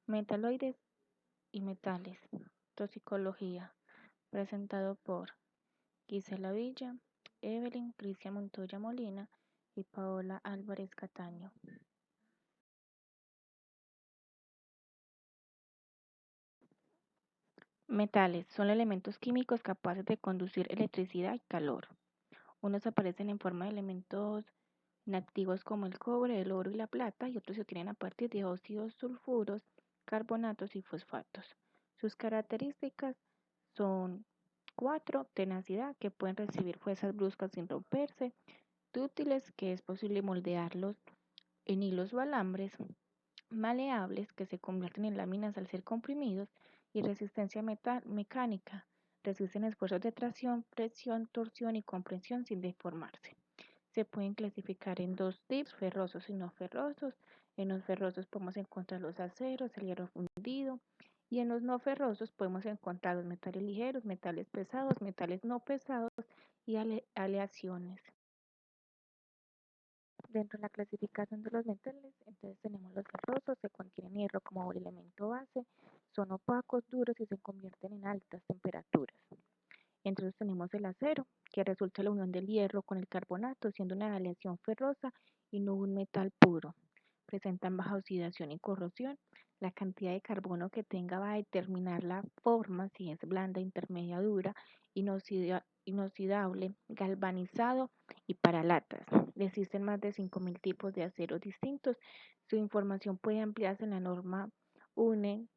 Metaloides y metales. Toxicología. Presentado por Gisela Villa, Evelyn Cristian Montoya Molina y Paola Álvarez Cataño. Metales son elementos químicos capaces de conducir electricidad y calor. Unos aparecen en forma de elementos inactivos como el cobre, el oro y la plata, y otros se obtienen a partir de óxidos, sulfuros, carbonatos y fosfatos. Sus características son 4. Tenacidad, que pueden recibir fuerzas bruscas sin romperse. Dúctiles, que es posible moldearlos en hilos o alambres. Maleables, que se convierten en láminas al ser comprimidos. Y resistencia mecánica, resisten esfuerzos de tracción, presión, torsión y compresión sin deformarse. Se pueden clasificar en dos tipos, ferrosos y no ferrosos. En los ferrosos podemos encontrar los aceros, el hierro fundido, y en los no ferrosos podemos encontrar los metales ligeros, metales pesados, metales no pesados y aleaciones. Dentro de la clasificación de los metales, entonces tenemos los ferrosos, que contienen hierro como elemento base, son opacos, duros y se convierten en altas temperaturas. Entonces tenemos el acero, que resulta de la unión del hierro con el carbonato, siendo una aleación ferrosa y no un metal puro. Presentan baja oxidación y corrosión. La cantidad de carbono que tenga va a determinar la forma, si es blanda, intermedia, dura, inoxidable, galvanizado y para latas. Existen más de 5.000 tipos de aceros distintos. Su información puede ampliarse en la norma UNE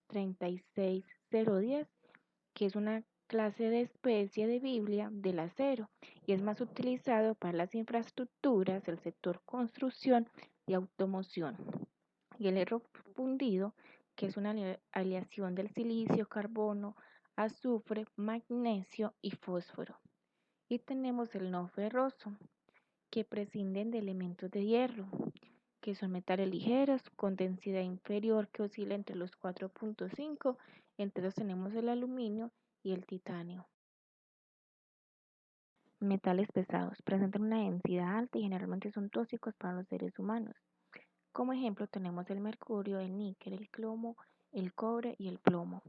36010, que es una clase de especie de Biblia del acero y es más utilizado para las infraestructuras, el sector construcción y automoción. Y el hierro fundido, que es una aleación del silicio, carbono, azufre, magnesio y fósforo. Y tenemos el no ferroso, que prescinden de elementos de hierro, que son metales ligeros con densidad inferior que oscila entre los 4.5. Entre ellos tenemos el aluminio y el titanio. Metales pesados presentan una densidad alta y generalmente son tóxicos para los seres humanos. Como ejemplo tenemos el mercurio, el níquel, el cromo, el cobre y el plomo.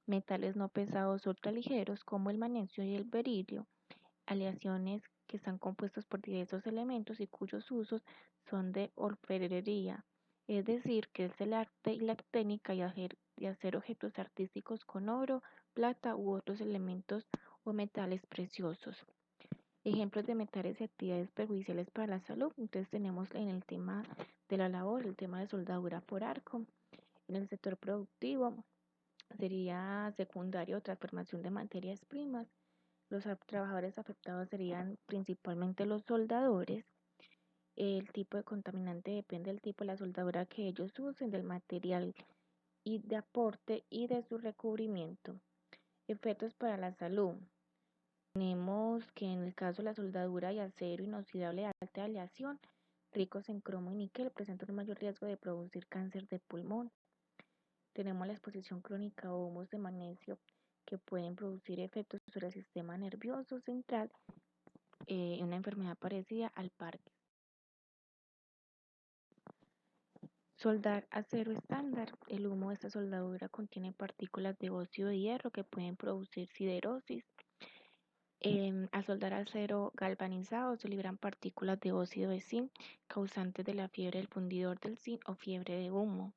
Metales no pesados ultraligeros como el magnesio y el berilio, aleaciones que están compuestos por diversos elementos y cuyos usos son de orfebrería, es decir, que es el arte y la técnica de hacer objetos artísticos con oro, plata u otros elementos o metales preciosos. Ejemplos de metales y actividades perjudiciales para la salud. Entonces tenemos en el tema de la labor, el tema de soldadura por arco. En el sector productivo sería secundario transformación de materias primas. Los trabajadores afectados serían principalmente los soldadores. El tipo de contaminante depende del tipo de la soldadura que ellos usen, del material y de aporte y de su recubrimiento. Efectos para la salud. Tenemos que en el caso de la soldadura y acero inoxidable de alta aleación, ricos en cromo y níquel, presentan un mayor riesgo de producir cáncer de pulmón. Tenemos la exposición crónica a humos de magnesio que pueden producir efectos sobre el sistema nervioso central, una enfermedad parecida al Parkinson. Soldar acero estándar. El humo de esta soldadura contiene partículas de óxido de hierro que pueden producir siderosis. Al soldar acero galvanizado se liberan partículas de óxido de zinc causantes de la fiebre del fundidor del zinc o fiebre de humo.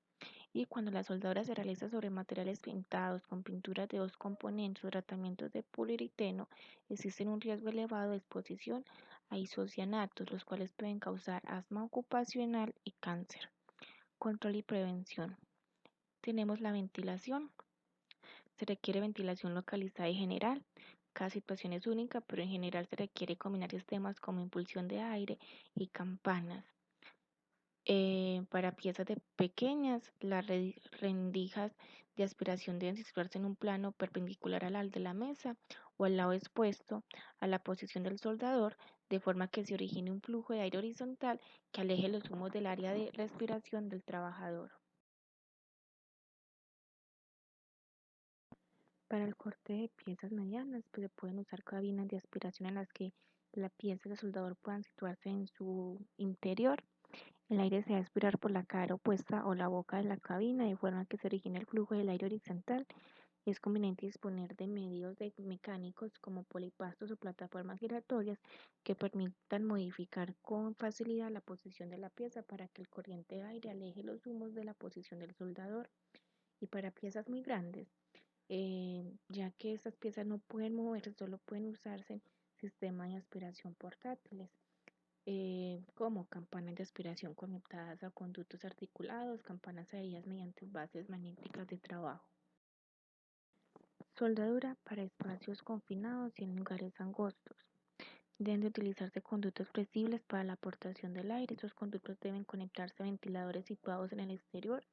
Y cuando la soldadura se realiza sobre materiales pintados con pinturas de dos componentes o tratamientos de poliuretano, existe un riesgo elevado de exposición a isocianatos, los cuales pueden causar asma ocupacional y cáncer. Control y prevención. Tenemos la ventilación. Se requiere ventilación localizada y general. Cada situación es única, pero en general se requiere combinar sistemas como impulsión de aire y campanas. Para piezas pequeñas, las rendijas de aspiración deben situarse en un plano perpendicular al de la mesa o al lado expuesto a la posición del soldador, de forma que se origine un flujo de aire horizontal que aleje los humos del área de respiración del trabajador. Para el corte de piezas medianas, pues se pueden usar cabinas de aspiración en las que la pieza y el soldador puedan situarse en su interior. El aire se va a aspirar por la cara opuesta o la boca de la cabina de forma que se origine el flujo del aire horizontal. Es conveniente disponer de medios mecánicos como polipastos o plataformas giratorias que permitan modificar con facilidad la posición de la pieza para que el corriente de aire aleje los humos de la posición del soldador. Y para piezas muy grandes, ya que estas piezas no pueden moverse, solo pueden usarse en sistemas de aspiración portátiles, como campanas de aspiración conectadas a conductos articulados, campanas adheridas mediante bases magnéticas de trabajo. Soldadura para espacios confinados y en lugares angostos. Deben de utilizarse conductos flexibles para la aportación del aire. Estos conductos deben conectarse a ventiladores situados en el exterior,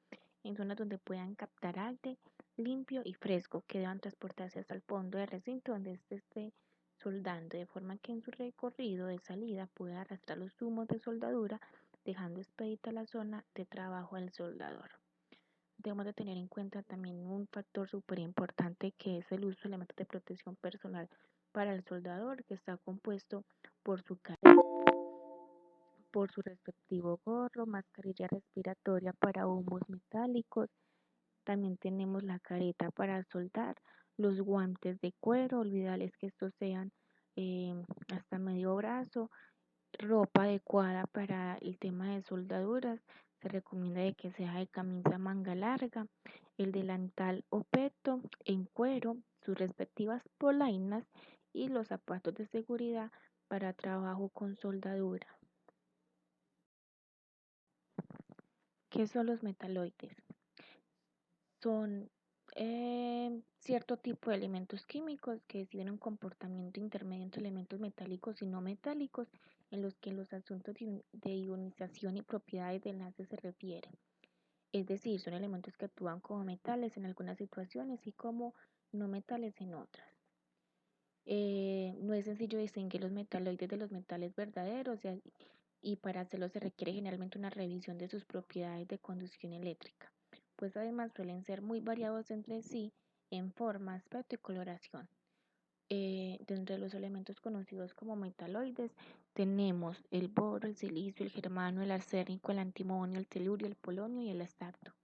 en zonas donde puedan captar aire limpio y fresco, que deban transportarse hasta el fondo del recinto donde éste esté soldando, de forma que en su recorrido de salida pueda arrastrar los humos de soldadura, dejando expedita la zona de trabajo del soldador. Debemos de tener en cuenta también un factor súper importante, que es el uso de elementos de protección personal para el soldador, que está compuesto por su careta, por su respectivo gorro, mascarilla respiratoria para humos metálicos. También tenemos la careta para soldar, los guantes de cuero, olvidarles que estos sean eh, hasta medio brazo, ropa adecuada para el tema de soldaduras. Se recomienda de que sea de camisa manga larga, el delantal o peto en cuero, sus respectivas polainas y los zapatos de seguridad para trabajo con soldadura. ¿Qué son los metaloides? Son cierto tipo de elementos químicos que tienen un comportamiento intermedio entre elementos metálicos y no metálicos, en los que los asuntos de ionización y propiedades de enlace se refieren. Es decir, son elementos que actúan como metales en algunas situaciones y como no metales en otras. No es sencillo distinguir los metaloides de los metales verdaderos, y para hacerlo se requiere generalmente una revisión de sus propiedades de conducción eléctrica, pues además suelen ser muy variados entre sí en forma, aspecto y coloración. Dentro de los elementos conocidos como metaloides tenemos el boro, el silicio, el germano, el arsénico, el antimonio, el telurio, el polonio y el estacto.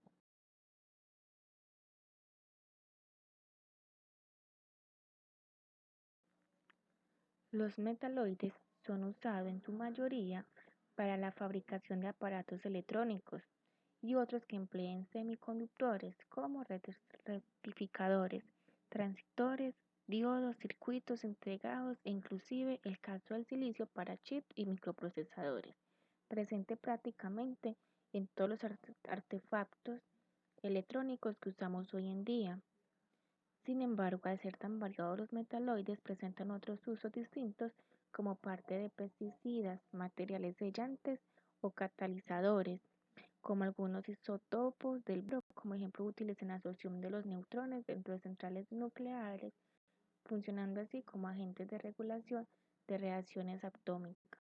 Los metaloides son usados en su mayoría para la fabricación de aparatos electrónicos y otros que empleen semiconductores como rectificadores, transistores, diodos, circuitos integrados e inclusive el caso del silicio para chips y microprocesadores, presente prácticamente en todos los artefactos electrónicos que usamos hoy en día. Sin embargo, al ser tan variados los metaloides, presentan otros usos distintos como parte de pesticidas, materiales sellantes o catalizadores, como algunos isótopos del boro, como ejemplo útiles en la absorción de los neutrones dentro de centrales nucleares, funcionando así como agentes de regulación de reacciones atómicas.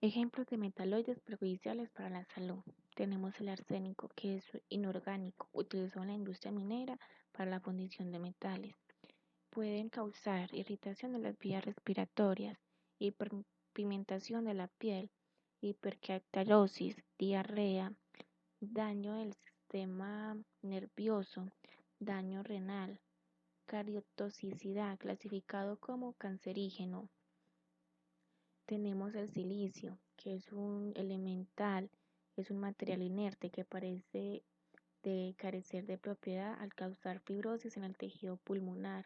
Ejemplos de metaloides perjudiciales para la salud. Tenemos el arsénico, que es inorgánico, utilizado en la industria minera para la fundición de metales. Pueden causar irritación de las vías respiratorias, hiperpigmentación de la piel, hiperkeratosis, diarrea, daño del sistema nervioso, daño renal, cardiotoxicidad, clasificado como cancerígeno. Tenemos el silicio, que es un elemental, es un material inerte que parece de carecer de propiedad al causar fibrosis en el tejido pulmonar.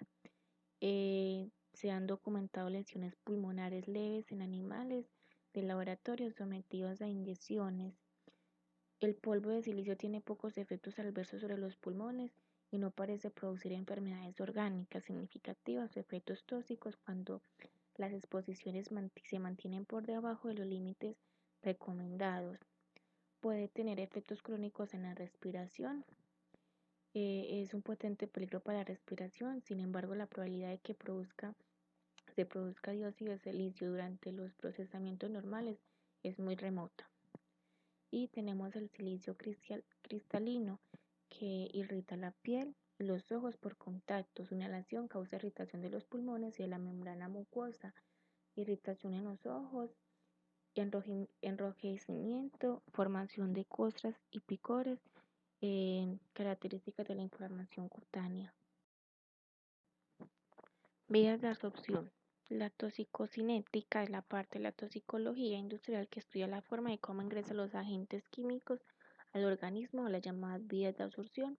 Se han documentado lesiones pulmonares leves en animales de laboratorio sometidos a inyecciones. El polvo de silicio tiene pocos efectos adversos sobre los pulmones y no parece producir enfermedades orgánicas significativas o efectos tóxicos cuando las exposiciones se mantienen por debajo de los límites recomendados. Puede tener efectos crónicos en la respiración. Es un potente peligro para la respiración. Sin embargo, la probabilidad de que se produzca dióxido de silicio durante los procesamientos normales es muy remota. Y tenemos el silicio cristalino, que irrita la piel y los ojos por contacto. Su inhalación causa irritación de los pulmones y de la membrana mucosa. irritación en los ojos, enrojecimiento, formación de costras y picores, características de la inflamación cutánea. Vías de absorción. La toxicocinética es la parte de la toxicología industrial que estudia la forma de cómo ingresan los agentes químicos al organismo o las llamadas vías de absorción,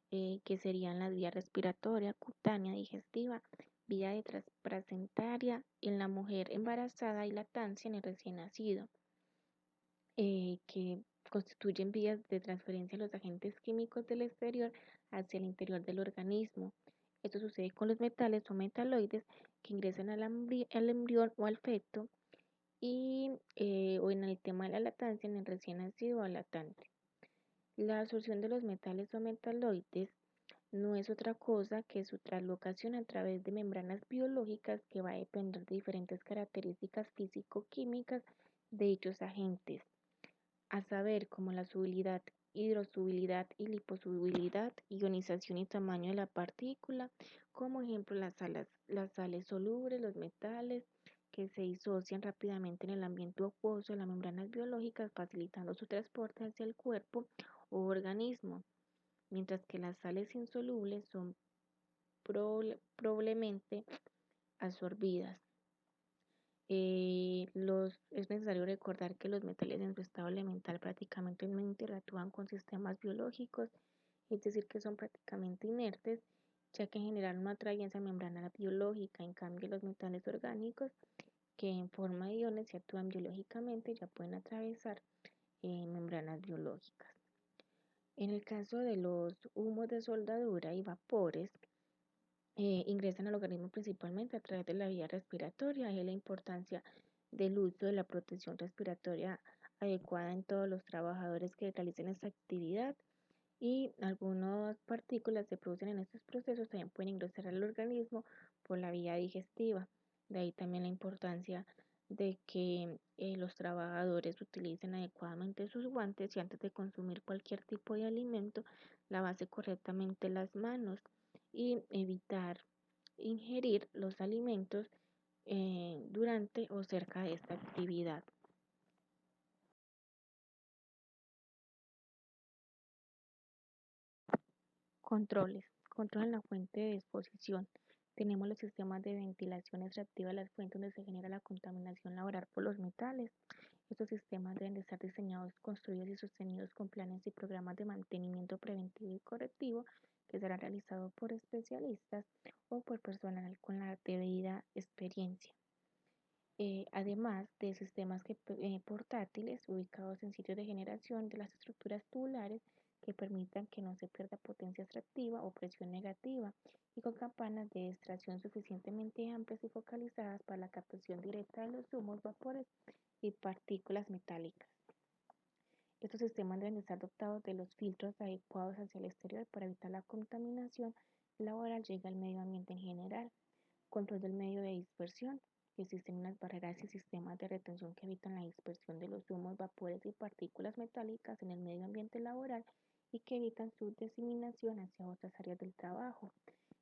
que serían las vías respiratoria, cutánea, digestiva, vía de placentaria en la mujer embarazada y lactancia en el recién nacido, que constituyen vías de transferencia de los agentes químicos del exterior hacia el interior del organismo. Esto sucede con los metales o metaloides que ingresan al embrión o al feto y, o en el tema de la lactancia en el recién nacido o lactante. La absorción de los metales o metaloides no es otra cosa que su translocación a través de membranas biológicas que va a depender de diferentes características físico-químicas de dichos agentes, a saber, como la solubilidad, hidrosolubilidad y liposolubilidad, ionización y tamaño de la partícula, como ejemplo las sales solubles, los metales que se disocian rápidamente en el ambiente acuoso de las membranas biológicas, facilitando su transporte hacia el cuerpo o organismo, mientras que las sales insolubles son probablemente absorbidas. Es necesario recordar que los metales en su estado elemental prácticamente no interactúan con sistemas biológicos, es decir, que son prácticamente inertes, ya que generan una atracción membrana biológica. En cambio, los metales orgánicos, que en forma de iones se actúan biológicamente, ya pueden atravesar membranas biológicas. En el caso de los humos de soldadura y vapores, ingresan al organismo principalmente a través de la vía respiratoria. Es la importancia del uso de la protección respiratoria adecuada en todos los trabajadores que realicen esta actividad, y algunas partículas se producen en estos procesos también pueden ingresar al organismo por la vía digestiva. De ahí también la importancia de que los trabajadores utilicen adecuadamente sus guantes y antes de consumir cualquier tipo de alimento lavarse correctamente las manos y evitar ingerir los alimentos durante o cerca de esta actividad. Controles. Controlan la fuente de exposición. Tenemos los sistemas de ventilación extractiva de las fuentes donde se genera la contaminación laboral por los metales. Estos sistemas deben de estar diseñados, construidos y sostenidos con planes y programas de mantenimiento preventivo y correctivo que serán realizados por especialistas o por personal con la debida experiencia. Además de sistemas portátiles ubicados en sitios de generación de las estructuras tubulares que permitan que no se pierda potencia extractiva o presión negativa, y con campanas de extracción suficientemente amplias y focalizadas para la captación directa de los humos, vapores y partículas metálicas. Estos sistemas deben estar dotados de los filtros adecuados hacia el exterior para evitar la contaminación laboral llegue al medio ambiente en general. Control del medio de dispersión. Existen unas barreras y sistemas de retención que evitan la dispersión de los humos, vapores y partículas metálicas en el medio ambiente laboral y que evitan su diseminación hacia otras áreas del trabajo.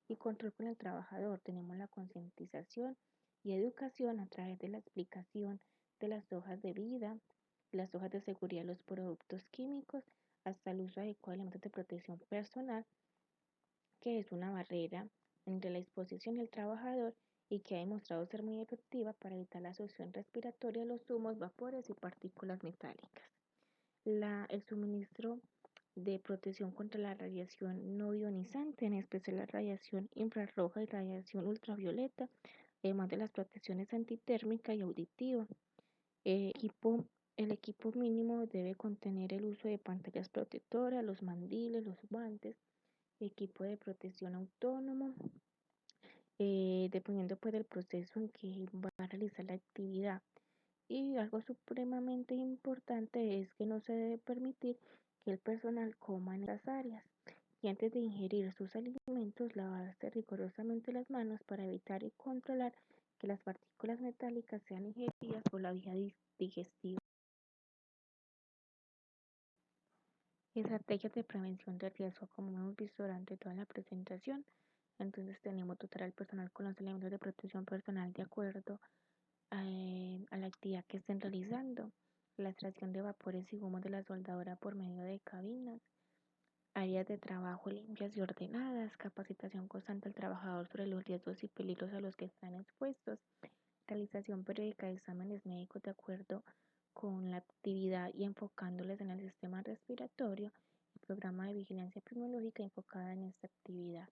Y control con el trabajador. Tenemos la concientización y educación a través de la explicación de las hojas de vida, las hojas de seguridad de los productos químicos, hasta el uso adecuado de elementos de protección personal, que es una barrera entre la exposición y el trabajador y que ha demostrado ser muy efectiva para evitar la absorción respiratoria de los humos, vapores y partículas metálicas. El suministro de protección contra la radiación no ionizante, en especial la radiación infrarroja y radiación ultravioleta, además de las protecciones antitérmica y auditiva. El equipo mínimo debe contener el uso de pantallas protectoras, los mandiles, los guantes, equipo de protección autónomo, dependiendo pues del proceso en que va a realizar la actividad. Y algo supremamente importante es que no se debe permitir que el personal coma en las áreas y antes de ingerir sus alimentos lavarse rigurosamente las manos para evitar y controlar que las partículas metálicas sean ingeridas por la vía digestiva. Estrategias de prevención de riesgo, como hemos visto durante toda la presentación. Entonces tenemos dotar al personal con los elementos de protección personal de acuerdo a la actividad que estén realizando, la extracción de vapores y humos de la soldadura por medio de cabinas, áreas de trabajo limpias y ordenadas, capacitación constante al trabajador sobre los riesgos y peligros a los que están expuestos, realización periódica de exámenes médicos de acuerdo con la actividad y enfocándoles en el sistema respiratorio, y programa de vigilancia epidemiológica enfocada en esta actividad.